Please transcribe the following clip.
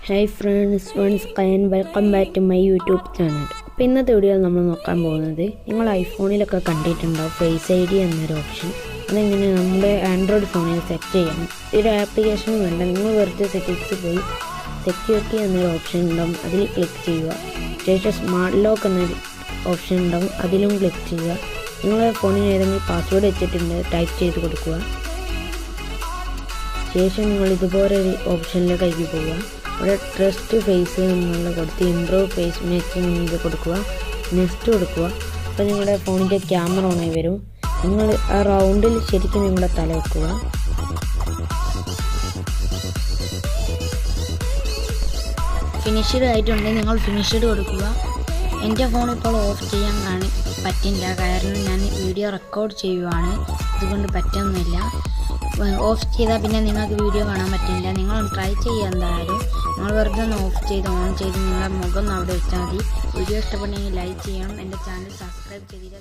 Hi friends, once again welcome back to my YouTube channel. അപ്പോൾ ഇന്നത്തെ വീഡിയോയിൽ നമ്മൾ നോക്കാൻ പോകുന്നത്, നിങ്ങൾ ഐഫോണിലൊക്കെ കണ്ടിട്ടുണ്ടാവും ഫേസ് ഐ ഡി എന്നൊരു ഓപ്ഷൻ. അതെങ്ങനെ നമ്മുടെ ആൻഡ്രോയിഡ് ഫോണിൽ സെറ്റ് ചെയ്യണം. ഒരു ആപ്ലിക്കേഷനും വേണ്ട, നിങ്ങൾ വെറുതെ സെറ്റിങ്സ് പോയി സെക്യൂരിറ്റി എന്നൊരു ഓപ്ഷൻ ഉണ്ടാവും, അതിൽ ക്ലിക്ക് ചെയ്യുക. ശേഷം സ്മാർട്ട് ലോക്ക് എന്നൊരു ഓപ്ഷൻ ഉണ്ടാവും, അതിലും ക്ലിക്ക് ചെയ്യുക. നിങ്ങളുടെ ഫോണിന് ഏതെങ്കിലും പാസ്വേഡ് വെച്ചിട്ടുണ്ട്, ടൈപ്പ് ചെയ്ത് കൊടുക്കുക. ശേഷം നിങ്ങൾ ഇതുപോലെ ഒരു ഓപ്ഷനിലേക്കായി പോവുക. ഇവിടെ ട്രസ്റ്റ് ഫേസ് എന്നുള്ള കൊടുത്ത് ഇംപ്രൂവ് ഫേസ് മേക്കിംഗ് ഇത് കൊടുക്കുക, നെക്സ്റ്റ് കൊടുക്കുക. അപ്പോൾ നിങ്ങളുടെ ഫോണിൻ്റെ ക്യാമറ ഓണായി വരും. നിങ്ങൾ ആ റൗണ്ടിൽ ശരിക്കും നിങ്ങളുടെ തല വെക്കുക. ഫിനിഷ്ഡ് ആയിട്ടുണ്ടെങ്കിൽ നിങ്ങൾ ഫിനിഷ്ഡ് കൊടുക്കുക. എൻ്റെ ഫോൺ ഇപ്പോൾ ഓഫ് ചെയ്യാൻ പറ്റില്ല, കാരണം ഞാൻ വീഡിയോ റെക്കോർഡ് ചെയ്യുവാണ്, അതുകൊണ്ട് പറ്റുന്നില്ല. ഓഫ് ചെയ്താൽ പിന്നെ നിങ്ങൾക്ക് വീഡിയോ കാണാൻ പറ്റില്ല. നിങ്ങൾ ട്രൈ ചെയ്യുക. എന്തായാലും നിങ്ങൾ വെറുതെ ഒന്ന് ഓഫ് ചെയ്ത് ഓൺ ചെയ്ത് നിങ്ങളുടെ മുഖം അവിടെ വെച്ചാൽ മതി. വീഡിയോ ഇഷ്ടപ്പെട്ടെങ്കിൽ ലൈക്ക് ചെയ്യണം. എൻ്റെ ചാനൽ സബ്സ്ക്രൈബ് ചെയ്തില്ല.